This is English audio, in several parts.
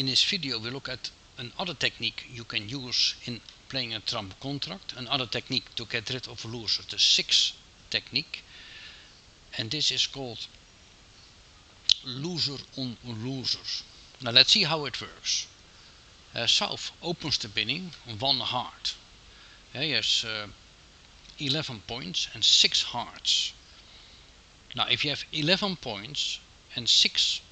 In this video we look at another technique you can use in playing a trump contract, another technique to get rid of losers, the 6 technique, and this is called loser on losers. Now let's see how it works. South opens the binning 1 heart. He has 11 points and 6 hearts. Now if you have 11 points and 6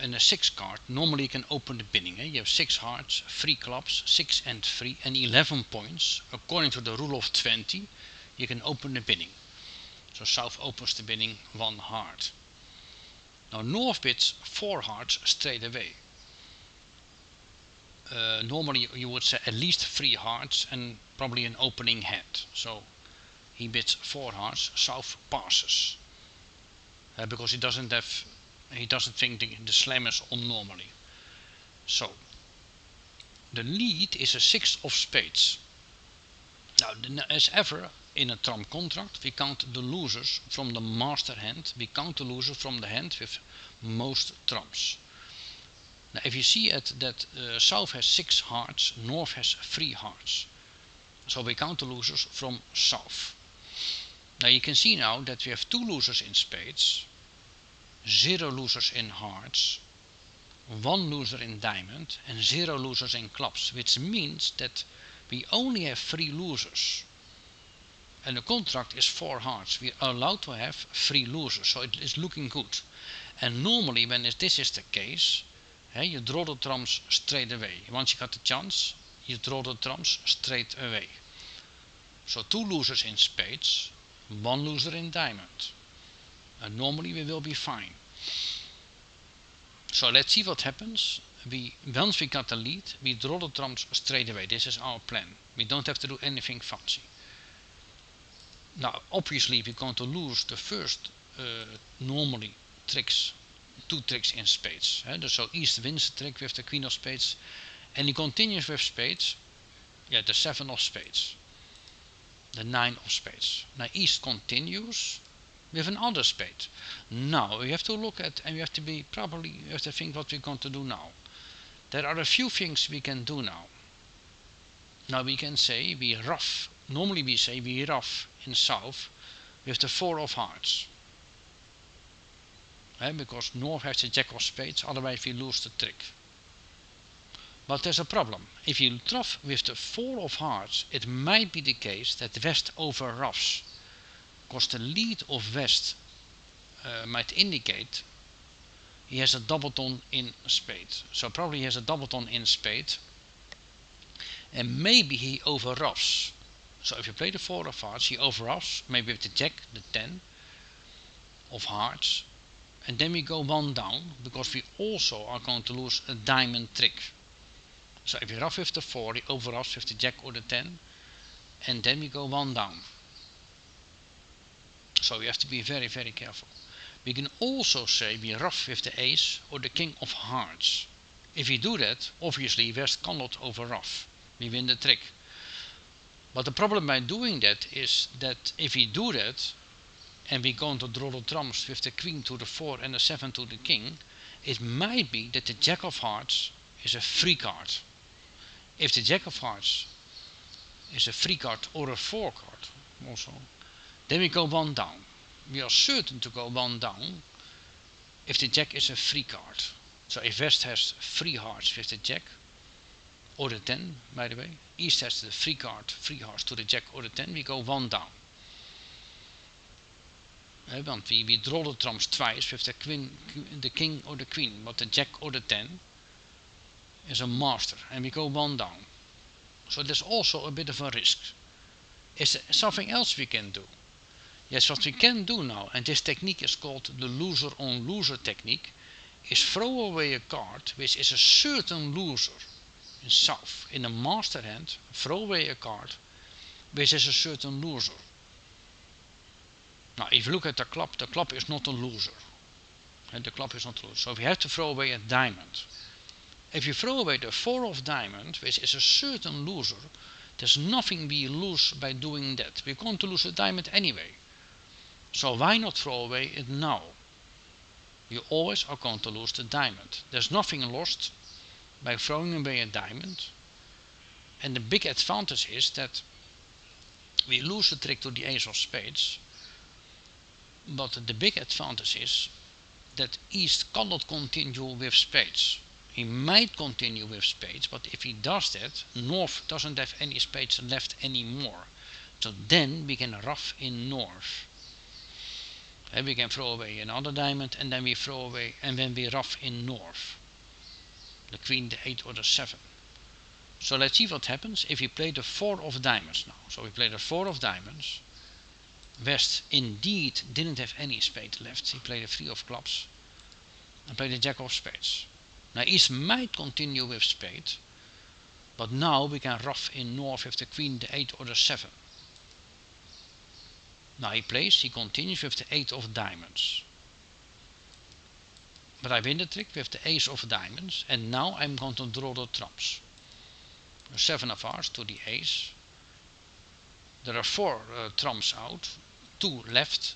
and a 6 card, normally you can open the binning. You have 6 hearts, 3 clubs, 6 and 3 and 11 points. According to the rule of 20 you can open the binning. So South opens the binning 1 heart. Now North bids 4 hearts straight away. Normally you would say at least 3 hearts and probably an opening hand. So he bids 4 hearts, South passes. Because he doesn't think the slam is on normally. So the lead is a 6 of spades. Now as ever in a trump contract we count the losers from the master hand, we count the losers from the hand with most trumps. Now if you see that South has 6 hearts, North has 3 hearts. So we count the losers from South. Now you can see now that we have 2 losers in spades, 0 losers in hearts, 1 loser in diamond and 0 losers in clubs, which means that we only have 3 losers. And the contract is 4 hearts. We are allowed to have 3 losers, so it is looking good. And normally when this is the case, you draw the trumps straight away. Once you got the chance, you draw the trumps straight away. So 2 losers in spades, 1 loser in diamond. And normally we will be fine. So let's see what happens. Once we got the lead, we draw the trumps straight away. This is our plan. We don't have to do anything fancy. Now obviously we're going to lose the first normally tricks, 2 tricks in spades. So East wins the trick with the Queen of Spades and he continues with spades, the 7 of spades, the 9 of spades. Now East continues with another spade. Now we have to look at, and we have to be properly, you have to think what we're going to do now. There are a few things we can do now. Now we can say we ruff, normally we say we ruff in South with the 4 of hearts. Because North has the Jack of spades, otherwise we lose the trick. But there's a problem. If you ruff with the 4 of hearts, it might be the case that West over ruffs. Because the lead of West might indicate he has a doubleton in spade. So probably he has a doubleton in spade. And maybe he over ruffs. So if you play the 4 of hearts, he over ruffs, maybe with the Jack, the 10 of hearts. And then we go 1 down, because we also are going to lose a diamond trick. So if you ruff with the 4, he over ruffs with the Jack or the 10. And then we go 1 down. So we have to be very, very careful. We can also say we ruff with the ace or the king of hearts. If we do that, obviously West cannot over ruff. We win the trick. But the problem by doing that is that if we do that, and we're going to draw the trumps with the queen to the 4 and the 7 to the king, it might be that the Jack of hearts is a free card. If the Jack of hearts is a free card or a 4 card also, then we go 1 down. We are certain to go 1 down if the Jack is a free card. So if West has 3 hearts with the Jack or the 10, by the way, East has the free card, 3 hearts to the Jack or the 10, we go 1 down. Want we draw the trumps twice with the king or the queen, but the Jack or the 10 is a master and we go 1 down. So there's also a bit of a risk. Is there something else we can do? Yes, what we can do now, and this technique is called the loser on loser technique, is throw away a card which is a certain loser in South. In a master hand, throw away a card which is a certain loser. Now if you look at the club is not a loser. And the club is not a loser. So we have to throw away a diamond. If you throw away the 4 of diamond, which is a certain loser, there's nothing we lose by doing that. We're going to lose a diamond anyway. So why not throw away it now? you always are going to lose the diamond. There's nothing lost by throwing away a diamond, and the big advantage is that we lose the trick to the ace of spades, but the big advantage is that East cannot continue with spades. He might continue with spades, but if he does that, North doesn't have any spades left anymore. So then we can ruff in North. And we can throw away another diamond, and then we throw away, and then we ruff in North. The queen, the 8 or the 7. So let's see what happens if we play the 4 of diamonds now. So we play the 4 of diamonds. West indeed didn't have any spade left. He played the 3 of clubs and played the jack of spades. Now East might continue with spade, but now we can ruff in North with the queen, the 8 or the 7. Now he continues with the 8 of diamonds. But I win the trick with the ace of diamonds, and now I'm going to draw the trumps. The 7 of hearts to the ace. There are 4 trumps out, 2 left,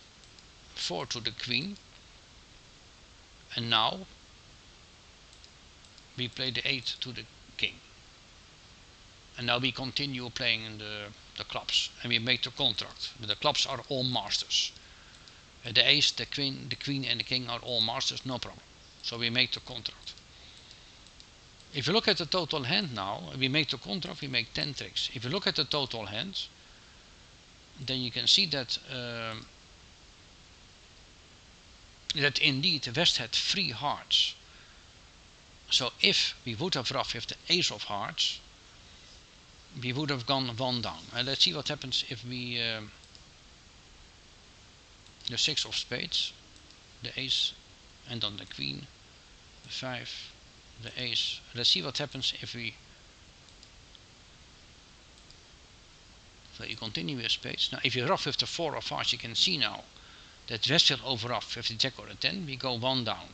4 to the queen. And now we play the 8 to the king. And now we continue playing the clubs, and we make the contract. But the clubs are all masters. The ace, the queen and the king are all masters, no problem. So we make the contract. If you look at the total hand now, we make the contract, we make 10 tricks. If you look at the total hand, then you can see that that indeed West had 3 hearts. So if we would have ruffed with the ace of hearts, we would have gone 1 down. And let's see what happens if we the 6 of spades, the ace, and then the queen, the 5, the ace. Let's see what happens if we continue with spades. Now if you ruff with the 4 of hearts, you can see now that West will overruff with the jack or the 10. We go 1 down.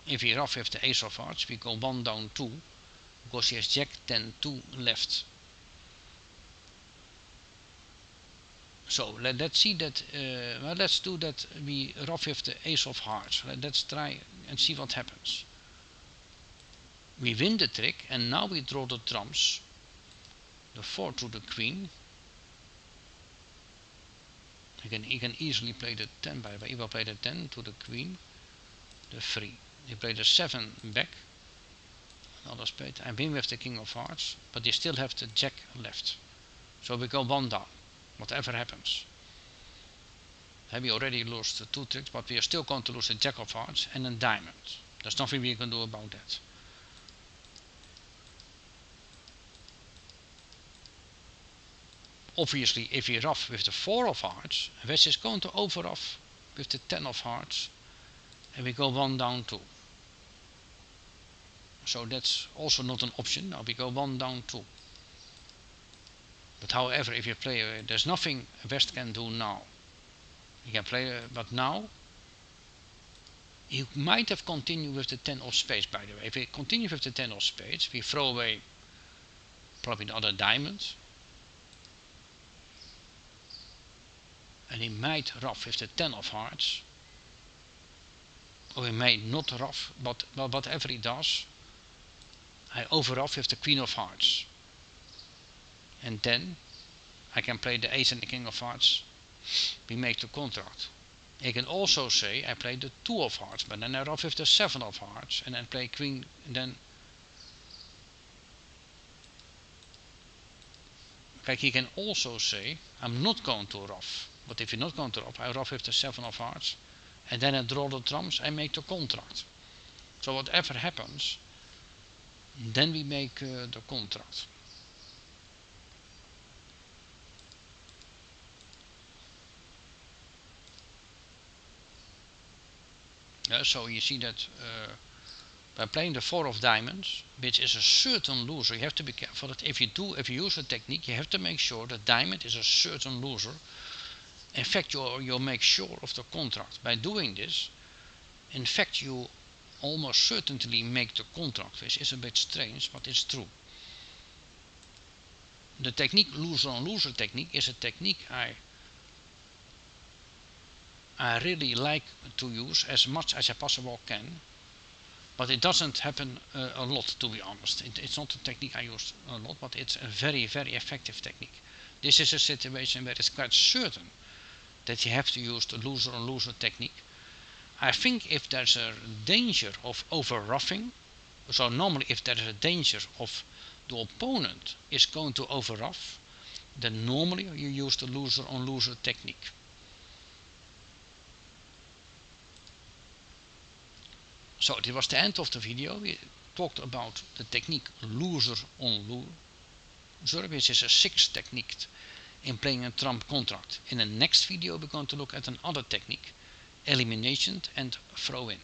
If we ruff with the ace of hearts, we go 1 down 2, because he has jack 10 2 left. So let's see that. Let's do that. We ruff with the ace of hearts. Let's try and see what happens. We win the trick, and now we draw the trumps. The 4 to the queen. He can easily play the 10 by the way. He will play the 10 to the queen. The 3. He played the 7 back. Another spade. I win with the king of hearts, but they still have the jack left. So we go 1 down. Whatever happens. We already lost the 2 tricks, but we are still going to lose the jack of hearts and a diamond. There's nothing we can do about that. Obviously, if we ruff with the 4 of hearts, West is going to overruff with the 10 of hearts, and we go 1 down 2. So that's also not an option. Now we go 1 down 2. But however, if you play, there's nothing West can do now. He can play, but now he might have continued with the 10 of spades, by the way. If he continues with the 10 of spades, we throw away probably the other diamond. And he might ruff with the 10 of hearts. Or he may not ruff, but whatever he does, I overruff with the queen of hearts. And then I can play the ace and the king of hearts. We make the contract. I can also say I play the 2 of hearts, but then I ruff with the 7 of hearts and then play queen, and then like he can also say I'm not going to ruff, but if you're not going to ruff, I ruff with the 7 of hearts and then I draw the trumps and make the contract. So whatever happens, then we make the contract. So you see that by playing the 4 of diamonds, which is a certain loser, you have to be careful that if you use a technique, you have to make sure that diamond is a certain loser. In fact, you'll make sure of the contract. By doing this, in fact, you almost certainly make the contract, which is a bit strange, but it's true. The technique loser on loser technique is a technique I I really like to use as much as I possibly can, but it doesn't happen a lot, to be honest. It's not a technique I use a lot, but it's a very, very effective technique. This is a situation where it's quite certain that you have to use the loser on loser technique. I think if there's a danger of over roughing, so normally if there is a danger of the opponent is going to over rough, then normally you use the loser on loser technique. So this was the end of the video. We talked about the technique loser on loser, which is a 6 technique in playing a trump contract. In the next video we're going to look at another technique, elimination and throw in.